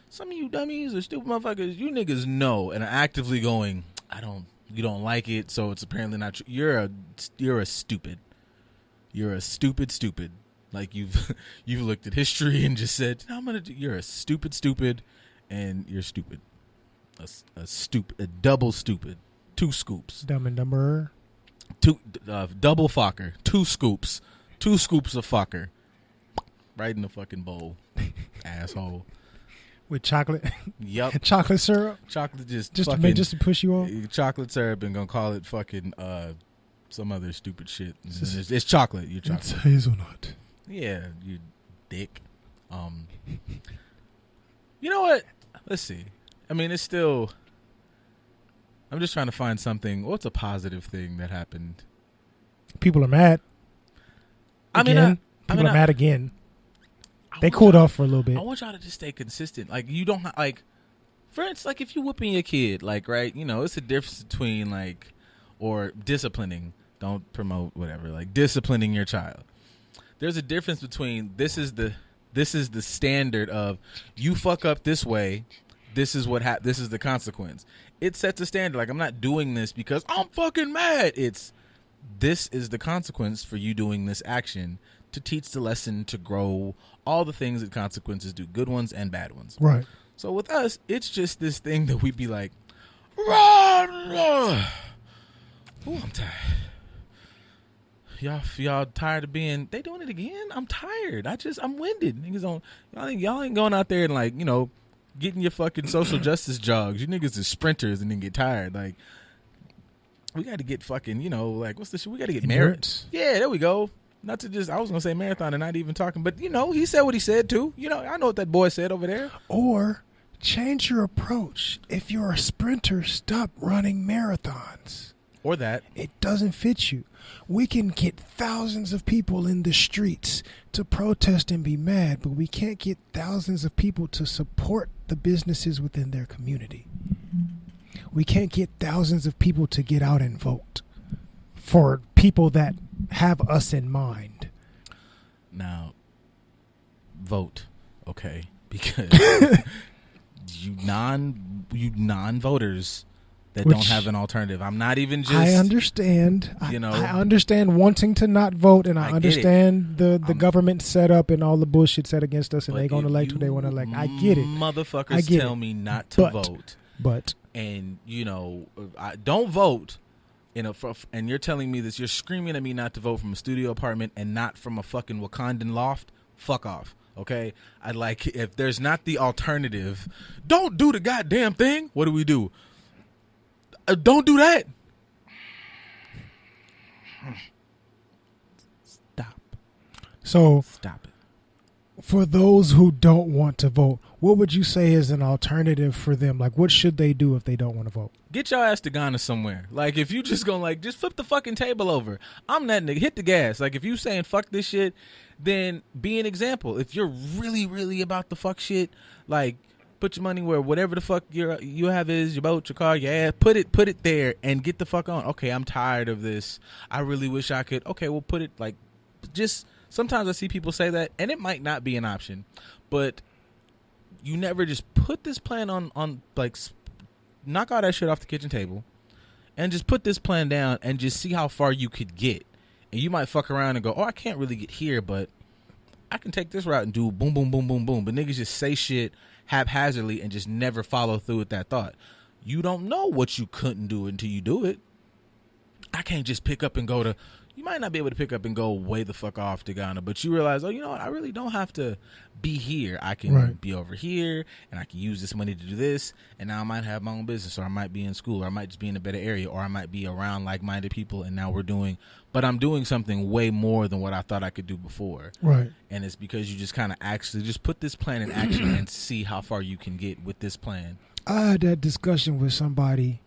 Some of you dummies or stupid motherfuckers, you niggas know and are actively going, you don't like it, so it's apparently not true. You're a stupid. You're a stupid. Like you've looked at history and just said, no, you're a stupid, and you're stupid. A double stupid. 2 scoops. Dumb and dumber. Double fucker. 2 scoops. 2 scoops of fucker. Right in the fucking bowl. Asshole. With chocolate. Yep. Chocolate syrup. Chocolate just to push you on. Chocolate syrup and gonna call it fucking some other stupid shit. It's chocolate. You're chocolate. It's hazelnut. Yeah, you dick. You know what? Let's see. I mean, it's still. I'm just trying to find something. What's a positive thing that happened? People are mad. People are mad again. They cooled off for a little bit. I want y'all to just stay consistent. Like, you don't like, for instance, like if you whooping your kid, like, right, you know, it's a difference between like or disciplining. Don't promote whatever, like disciplining your child. There's a difference between this is the standard of you fuck up this way, this is this is the consequence. It sets a standard. Like, I'm not doing this because I'm fucking mad. This is the consequence for you doing this action, to teach the lesson, to grow, all the things that consequences do, good ones and bad ones. Right. So with us, it's just this thing that we'd be like, oh, I'm tired. Y'all tired of being, they doing it again? I'm tired. I'm winded. Niggas y'all ain't going out there and, like, you know, getting your fucking social justice jogs. You niggas is sprinters and then get tired. Like, we got to get fucking, you know, like, what's the shit? We got to get married. Yeah, there we go. Not to just, I was going to say marathon and not even talking, but, you know, he said what he said too. You know, I know what that boy said over there. Or change your approach. If you're a sprinter, stop running marathons. Or that. It doesn't fit you. We can get thousands of people in the streets to protest and be mad, but we can't get thousands of people to support the businesses within their community. We can't get thousands of people to get out and vote for people that have us in mind. Now, vote, okay? Because you non-voters that don't have an alternative. I'm not even just... I understand. You know, I understand wanting to not vote, and I understand the government setup and all the bullshit set against us, and they're going to elect who they want to elect. I get it. Motherfuckers tell me not to vote. But... And, you know, I don't vote, and you're telling me that you're screaming at me not to vote from a studio apartment and not from a fucking Wakandan loft. Fuck off, okay? If there's not the alternative, don't do the goddamn thing. What do? Don't do that. Stop it. For those who don't want to vote, what would you say is an alternative for them? Like, what should they do if they don't want to vote? Get your ass to Ghana somewhere. Like, if you just gonna, just flip the fucking table over. I'm that nigga. Hit the gas. Like, if you saying fuck this shit, then be an example. If you're really, really about the fuck shit, like, put your money where whatever the fuck you have is, your boat, your car, your ass, put it there and get the fuck on. Okay, I'm tired of this. I really wish I could. Okay, we'll put it, like, just... Sometimes I see people say that, and it might not be an option, but you never just put this plan on like, knock all that shit off the kitchen table and just put this plan down and just see how far you could get. And you might fuck around and go, oh, I can't really get here, but I can take this route and do boom, boom, boom, boom, boom. But niggas just say shit haphazardly and just never follow through with that thought. You don't know what you couldn't do until you do it. I can't just pick up and go to... You might not be able to pick up and go way the fuck off to Ghana, but you realize, oh, you know what? I really don't have to be here. I can be over here, and I can use this money to do this, and now I might have my own business, or I might be in school, or I might just be in a better area, or I might be around like-minded people, and now I'm doing something way more than what I thought I could do before. Right. And it's because you just kind of actually just put this plan in action and see how far you can get with this plan. I had that discussion with somebody,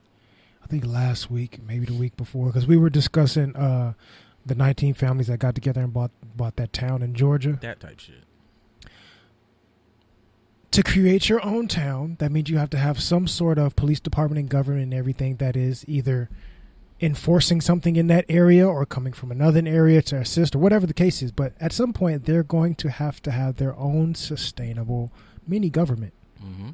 I think last week, maybe the week before, because we were discussing the 19 families that got together and bought that town in Georgia. That type shit. To create your own town, that means you have to have some sort of police department and government and everything that is either enforcing something in that area or coming from another area to assist or whatever the case is. But at some point, they're going to have their own sustainable mini government. Mm-hmm.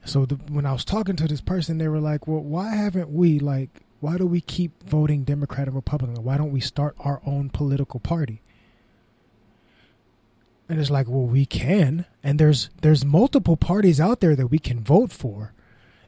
So when I was talking to this person, they were like, well, why do we keep voting Democrat and Republican? Why don't we start our own political party? And it's like, well, we can. And there's multiple parties out there that we can vote for.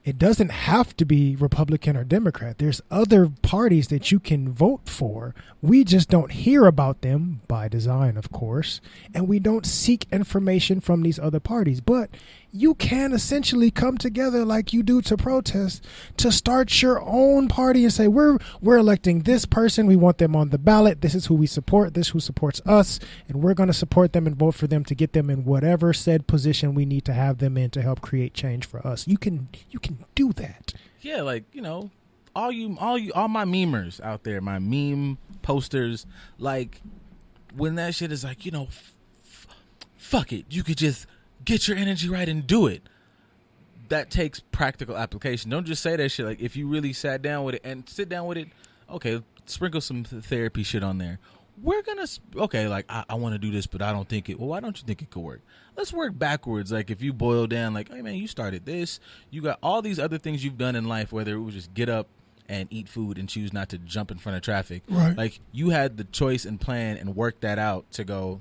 It doesn't have to be Republican or Democrat. There's other parties that you can vote for. We just don't hear about them by design, of course. And we don't seek information from these other parties. But you can essentially come together like you do to protest to start your own party and say, we're electing this person. We want them on the ballot. This is who we support. This is who supports us. And we're going to support them and vote for them to get them in whatever said position we need to have them in to help create change for us. You can do that. Yeah, like, you know, all my memers out there, my meme posters, like, when that shit is like, you know, fuck it, you could just get your energy right and do it. that takes practical application. Don't just say that shit. Like, if you really sat down with it and sit down with it, okay, sprinkle some therapy shit on there. We're gonna, okay, like, I want to do this, but I don't think it. Well, why don't you think it could work? Let's work backwards. Like, if you boil down, like, hey man, you started this, you got all these other things you've done in life, whether it was just get up and eat food and choose not to jump in front of traffic. Right. Like, you had the choice and plan and work that out to go,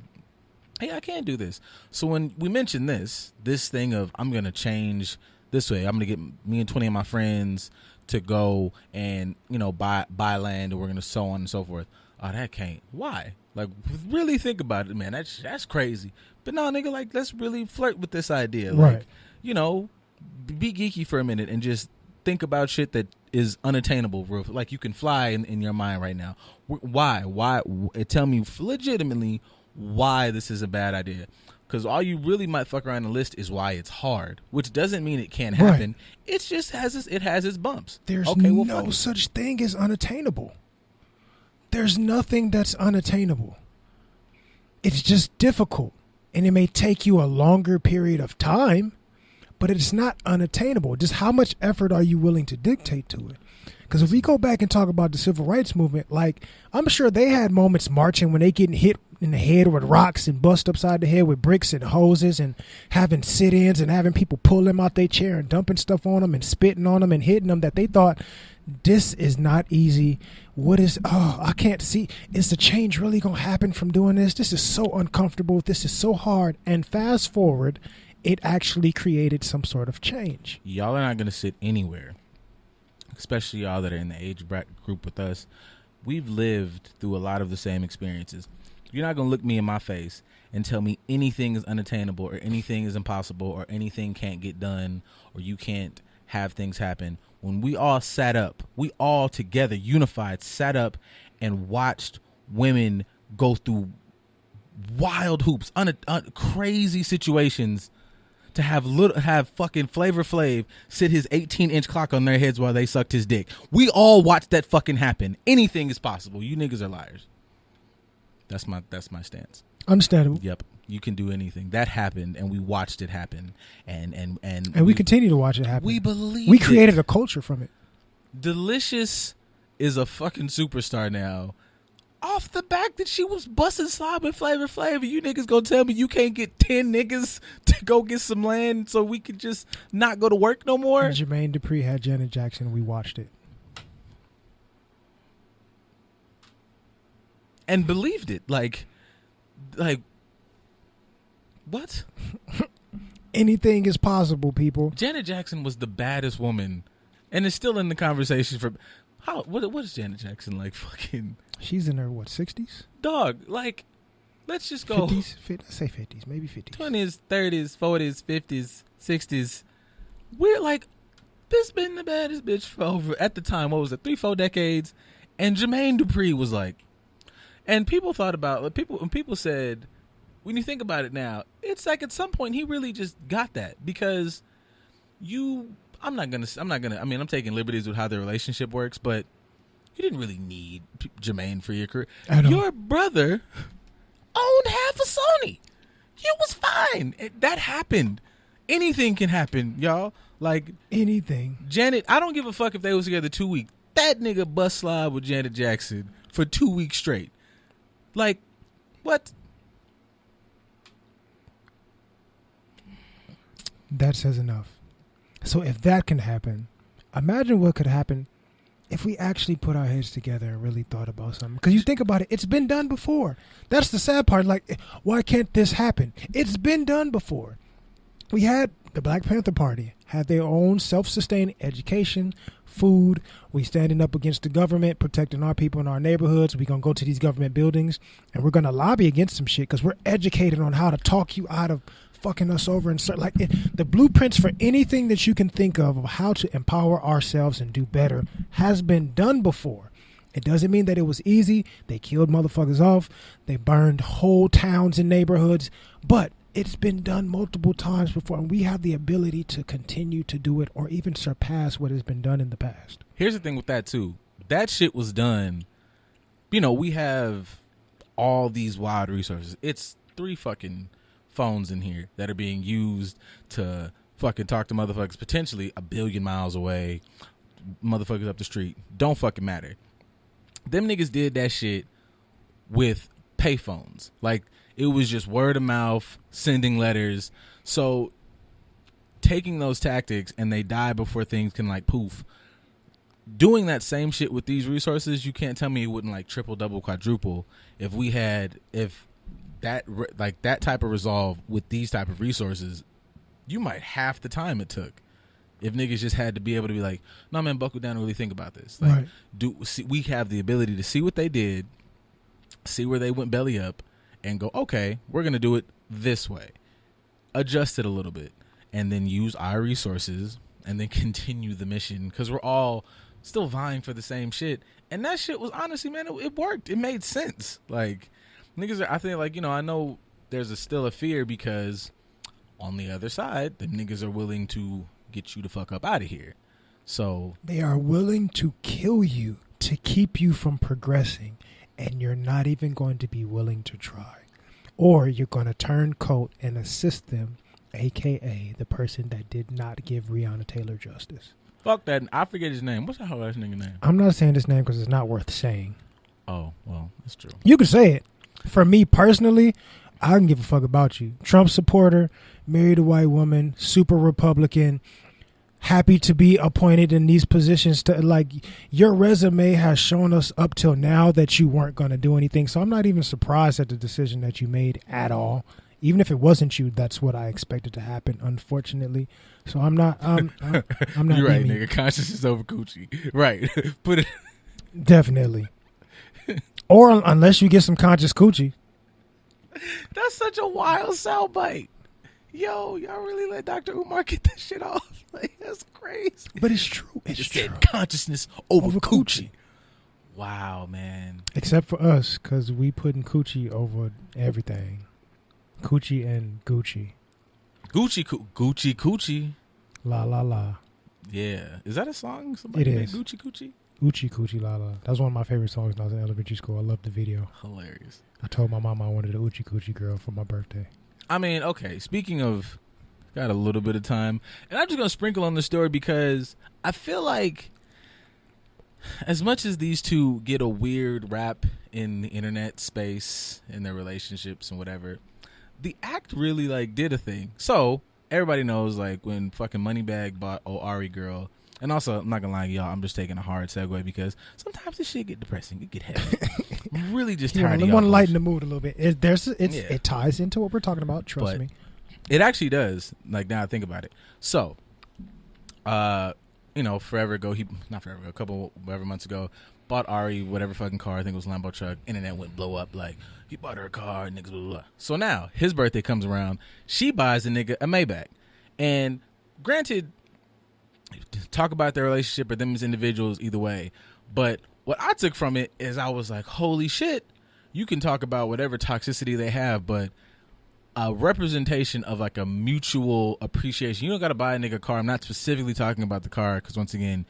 hey, I can't do this. So when we mentioned this thing of, I'm gonna change this way, I'm gonna get me and 20 of my friends to go and, you know, buy land, and we're gonna so on and so forth. Oh, that can't. Why? Like, really think about it, man. That's crazy. But no, nigga, like, let's really flirt with this idea. Like, Right. you know, be geeky for a minute and just think about shit that is unattainable. Like, you can fly in your mind right now. Why? Tell me legitimately why this is a bad idea. Because all you really might fuck around the list is why it's hard, which doesn't mean it can't happen. Right. It just has its bumps. There's okay, well, no such thing as unattainable. There's nothing that's unattainable. It's just difficult, and it may take you a longer period of time, but it's not unattainable. Just how much effort are you willing to dictate to it? Because if we go back and talk about the civil rights movement, like, I'm sure they had moments marching when they getting hit in the head with rocks and bust upside the head with bricks and hoses and having sit-ins and having people pull them out their chair and dumping stuff on them and spitting on them and hitting them, that they thought, this is not easy. I can't see. Is the change really going to happen from doing this? This is so uncomfortable. This is so hard. And fast forward, it actually created some sort of change. Y'all are not going to sit anywhere, especially y'all that are in the age bracket group with us. We've lived through a lot of the same experiences. You're not going to look me in my face and tell me anything is unattainable or anything is impossible or anything can't get done or you can't have things happen. When we all sat up, we all together, unified, sat up and watched women go through wild hoops, crazy situations, to have fucking Flavor Flav sit his 18-inch clock on their heads while they sucked his dick. We all watched that fucking happen. Anything is possible. You niggas are liars. That's my stance. Understandable. Yep. You can do anything. That happened, and we watched it happen, and we continue to watch it happen. We believe we created a culture from it. Delicious is a fucking superstar now. Off the back that she was busting slob and Flavor Flav, you niggas gonna tell me you can't get 10 niggas to go get some land so we could just not go to work no more? Jermaine Dupri had Janet Jackson. We watched it. And believed it. Like what? Anything is possible, people. Janet Jackson was the baddest woman, and is still in the conversation for how. What is Janet Jackson like? Fucking. She's in her 60s? Dog, like, let's just go 50s. Let's say 50s, maybe 50s. 20s, 30s, 40s, 50s, 60s. We're like, this been the baddest bitch for over at the time. What was it? 3-4 decades, and Jermaine Dupri was like, and people thought about when people said. When you think about it now, it's like at some point he really just got that because I'm taking liberties with how their relationship works, but you didn't really need Jermaine for your career. Your brother owned half of Sony. You was fine. That happened. Anything can happen, y'all. Like anything. Janet, I don't give a fuck if they was together 2 weeks. That nigga bust slide with Janet Jackson for 2 weeks straight. Like, what? That says enough. So if that can happen, imagine what could happen if we actually put our heads together and really thought about something. Because you think about it, it's been done before. That's the sad part. Like, why can't this happen? It's been done before. We had the Black Panther Party, had their own self-sustaining education, food. We standing up against the government, protecting our people in our neighborhoods. We're going to go to these government buildings, and we're going to lobby against some shit because we're educated on how to talk you out of fucking us over. And like the blueprints for anything that you can think of how to empower ourselves and do better has been done before. It doesn't mean that it was easy. They killed motherfuckers off. They burned whole towns and neighborhoods. But it's been done multiple times before, and we have the ability to continue to do it or even surpass what has been done in the past. Here's the thing with that, too. That shit was done. You know, we have all these wild resources. It's 3 fucking phones in here that are being used to fucking talk to motherfuckers potentially a billion miles away, motherfuckers up the street. Don't fucking matter. Them niggas did that shit with payphones. Like, it was just word of mouth, sending letters. So taking those tactics, and they die before things can like poof. Doing that same shit with these resources, you can't tell me it wouldn't like triple, double, quadruple if that type of resolve with these type of resources. You might half the time it took if niggas just had to be able to be like, no, man, buckle down and really think about this. Like, we have the ability to see what they did, see where they went belly up, and go, okay, we're going to do it this way. Adjust it a little bit, and then use our resources, and then continue the mission, because we're all still vying for the same shit. And that shit was, honestly, man, it worked. It made sense. Like, niggas are, I think, like, I know there's still a fear because on the other side, the niggas are willing to get you the fuck up out of here. So they are willing to kill you to keep you from progressing, and you're not even going to be willing to try. Or you're going to turn coat and assist them, a.k.a. the person that did not give Breonna Taylor justice. Fuck that. I forget his name. What's that whole ass nigga name? I'm not saying his name because it's not worth saying. Oh, well, that's true. You can say it. For me personally, I don't give a fuck about you. Trump supporter, married a white woman, super Republican, happy to be appointed in these positions. To like, your resume has shown us up till now that you weren't going to do anything. So I'm not even surprised at the decision that you made at all. Even if it wasn't you, that's what I expected to happen, unfortunately. So I'm not. I'm not. You're right, nigga. Consciousness over coochie. Right. Put it. Definitely. Or unless you get some conscious coochie. That's such a wild soundbite. Yo, y'all really let Dr. Umar get that shit off? Like, that's crazy. But it's true. It's true. Said consciousness over coochie. Wow, man. Except for us, because we putting coochie over everything. Coochie and Gucci. Gucci coochie. La la la. Yeah. Is that a song? Somebody it is. Gucci coochie? Gucci coochie la la. That was one of my favorite songs when I was in elementary school. I loved the video. Hilarious. I told my mom I wanted a Uchi Coochie girl for my birthday. I mean, okay, speaking of, got a little bit of time, and I'm just going to sprinkle on the story because I feel like as much as these two get a weird rap in the internet space, in their relationships and whatever, the act really, like, did a thing. So, everybody knows, like, when fucking Moneybagg bought Ari girl, and also, I'm not going to lie to y'all, I'm just taking a hard segue because sometimes this shit get depressing. It get heavy. I'm really just tired of y'all. I want to lighten the mood a little bit. It ties into what we're talking about, trust me. It actually does, like, now I think about it. So, forever ago, a couple whatever months ago, bought Ari whatever fucking car, I think it was Lambo truck, internet went blow up, like, he bought her a car, niggas, blah, blah, blah. So now, his birthday comes around, she buys the nigga a Maybach. And granted, talk about their relationship or them as individuals either way, but what I took from it is I was like, holy shit, you can talk about whatever toxicity they have, but a representation of like a mutual appreciation. You don't got to buy a nigga car. I'm not specifically talking about the car because once again,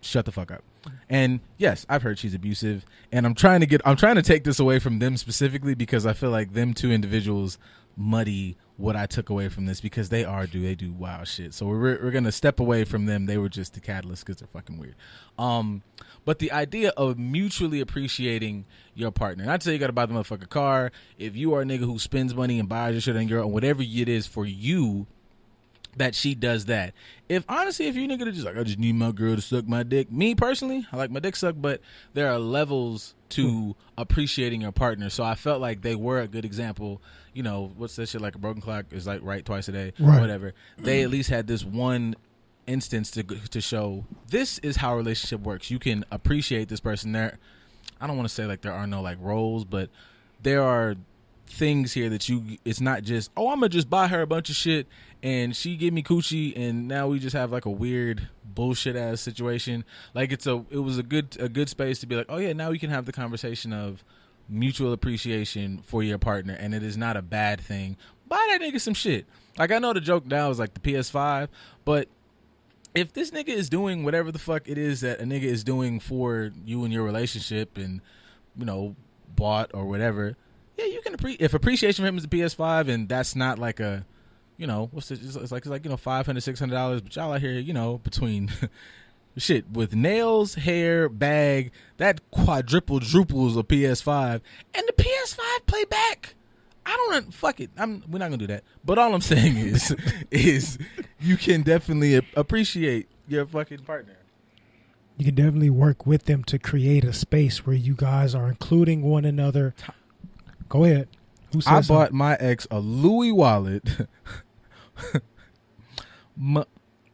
shut the fuck up. And yes, I've heard she's abusive, and I'm trying to take this away from them specifically because I feel like them two individuals muddy what I took away from this because they do wild shit. So we're gonna step away from them. They were just the catalyst because they're fucking weird. But the idea of mutually appreciating your partner, not to say you gotta buy the motherfucker car. If you are a nigga who spends money and buys your shit on your own, whatever it is for you, that she does that. If you nigga that just like, I just need my girl to suck my dick. Me personally, I like my dick sucked, but there are levels to appreciating your partner. So I felt like they were a good example. You know, what's that shit, like a broken clock is like right twice a day, right, or whatever. They at least had this one instance to show this is how a relationship works. You can appreciate this person. There, I don't want to say like there are no like roles, but there are things here that it's not just, oh, I'm gonna just buy her a bunch of shit and she give me coochie and now we just have like a weird bullshit ass situation. Like it was a good space to be like, oh yeah, now we can have the conversation of mutual appreciation for your partner, and it is not a bad thing. Buy that nigga some shit. Like, I know the joke now is like the PS5, but if this nigga is doing whatever the fuck it is that a nigga is doing for you and your relationship and, you know, bought or whatever, yeah, you can if appreciation for him is the PS5 and that's not like a you know, it's like $500, $600, but y'all out here, you know, between shit with nails, hair, bag, that quadruples a PS5 and the PS5 playback. I don't fuck it. We're not gonna do that. But all I'm saying is you can definitely appreciate your fucking partner. You can definitely work with them to create a space where you guys are including one another. Go ahead. I bought my ex a Louis wallet,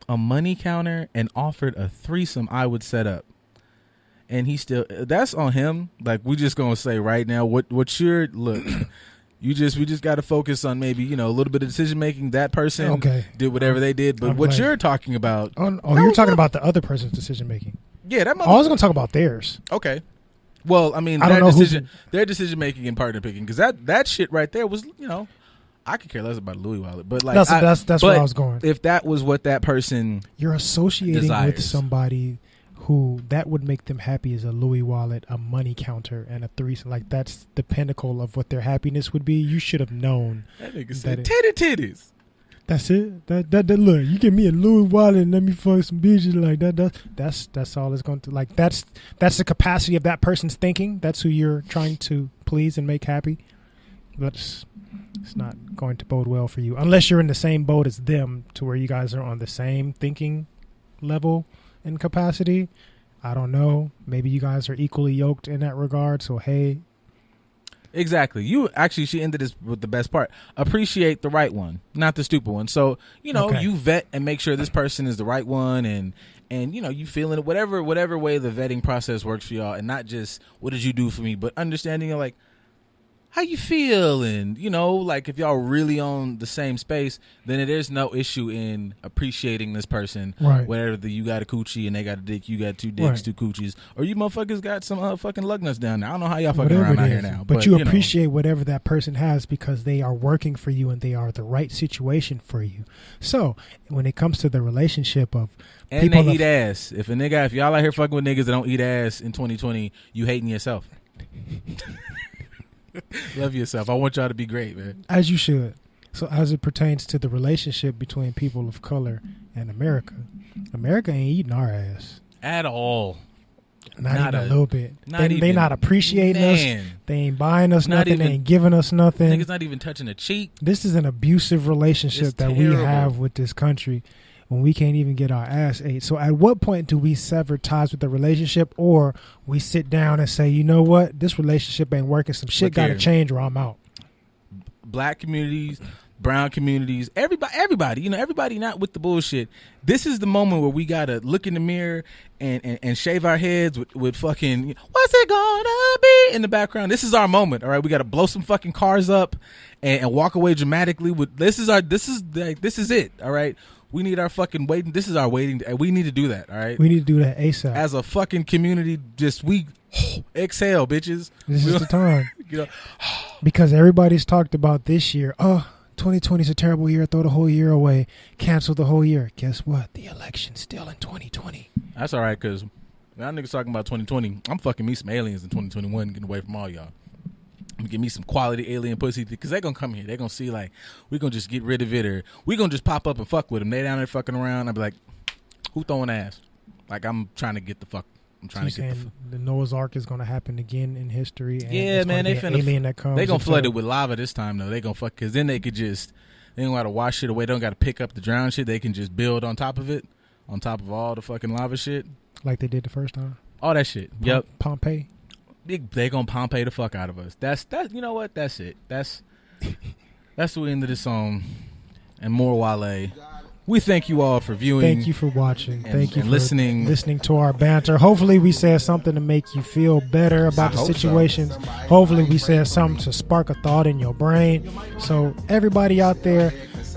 a money counter, and offered a threesome I would set up. And he still, that's on him. Like, we just gonna say right now, what's your look? We just got to focus on maybe, you know, a little bit of decision making. That person did whatever they did, but what you're talking about. You're talking about the other person's decision making. Yeah, that. I was gonna talk about theirs. Okay. Well, I mean, their decision making and partner picking, because that shit right there was, you know, I could care less about a Louis wallet, but like that's where I was going. If that was what that person, you're associating with somebody who that would make them happy is a Louis wallet, a money counter, and a threesome. Like, that's the pinnacle of what their happiness would be. You should have known. That nigga said titties. That's it. That look. You give me a Louis wallet and let me fuck some bitches like that. That's all it's going to like. That's the capacity of that person's thinking. That's who you're trying to please and make happy. But it's not going to bode well for you unless you're in the same boat as them, to where you guys are on the same thinking level and capacity. I don't know. Maybe you guys are equally yoked in that regard. So hey. Exactly. She ended this with the best part. Appreciate the right one, not the stupid one. So, you know, you vet and make sure this person is the right one, and you know, you feeling it, whatever way the vetting process works for y'all, and not just what did you do for me, but understanding like how you feel, and you know, like if y'all really on the same space, then there's no issue in appreciating this person. Right. Whether you got a coochie and they got a dick, you got two dicks, two coochies, or you motherfuckers got some fucking lug nuts down there. I don't know how y'all fucking around out here now. But you appreciate whatever that person has because they are working for you and they are the right situation for you. So when it comes to the relationship of and they eat ass. If y'all out here fucking with niggas that don't eat ass in 2020, you hating yourself. Love yourself. I want y'all to be great, man. As you should. So as it pertains to the relationship between people of color and America ain't eating our ass. At all. Not even a little bit. They not appreciating us. They ain't buying us nothing. They ain't giving us nothing. Niggas not even touching a cheek. This is an abusive relationship that we have with this country when we can't even get our ass ate. So at what point do we sever ties with the relationship, or we sit down and say, you know what, this relationship ain't working, some shit got to change or I'm out? Black communities, brown communities, everybody, you know, everybody not with the bullshit. This is the moment where we got to look in the mirror and shave our heads with fucking, what's it gonna be in the background? This is our moment, all right? We got to blow some fucking cars up and walk away dramatically with, this is it, all right? We need our fucking waiting. This is our waiting. We need to do that. All right. We need to do that ASAP. As a fucking community, we exhale, bitches. This is the time. You know, because everybody's talked about this year. Oh, 2020 is a terrible year. Throw the whole year away. Cancel the whole year. Guess what? The election's still in 2020. That's all right, because now niggas talking about 2020. I'm fucking me some aliens in 2021, getting away from all y'all. Give me some quality alien pussy, because they're going to come here. They're going to see, like, we're going to just get rid of it, or we're going to just pop up and fuck with them. They down there fucking around. I'll be like, who throwing ass? Like, I'm trying to get the fuck. The Noah's Ark is going to happen again in history. And yeah, man. They finna, alien that comes. They going to flood it with lava this time, though. They going to fuck, because then they don't got to wash it away. They don't got to pick up the drowned shit. They can just build on top of it, on top of all the fucking lava shit. Like they did the first time? All that shit. Yep. Pompeii. They gonna Pompeii the fuck out of us. That's you know what? That's it. That's the end of this song. And more Wale. We thank you all for viewing. Thank you for watching. Thank you for listening to our banter. Hopefully we said something to make you feel better about the situations. So. Hopefully we said something to spark a thought in your brain. So everybody out there,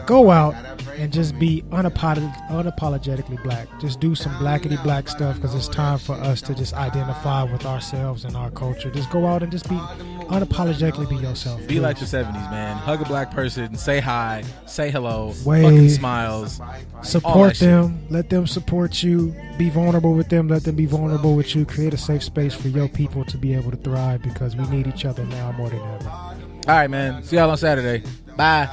go out and just be unapologetically black. Just do some blackity black stuff, because it's time for us to just identify with ourselves and our culture. Just go out and just be unapologetically be yourself. Be like the 70s, man. Hug a black person, say hi, say hello, fucking smiles. Support them. Let them support you. Be vulnerable with them. Let them be vulnerable with you. Create a safe space for your people to be able to thrive, because we need each other now more than ever. All right, man. See y'all on Saturday. Bye.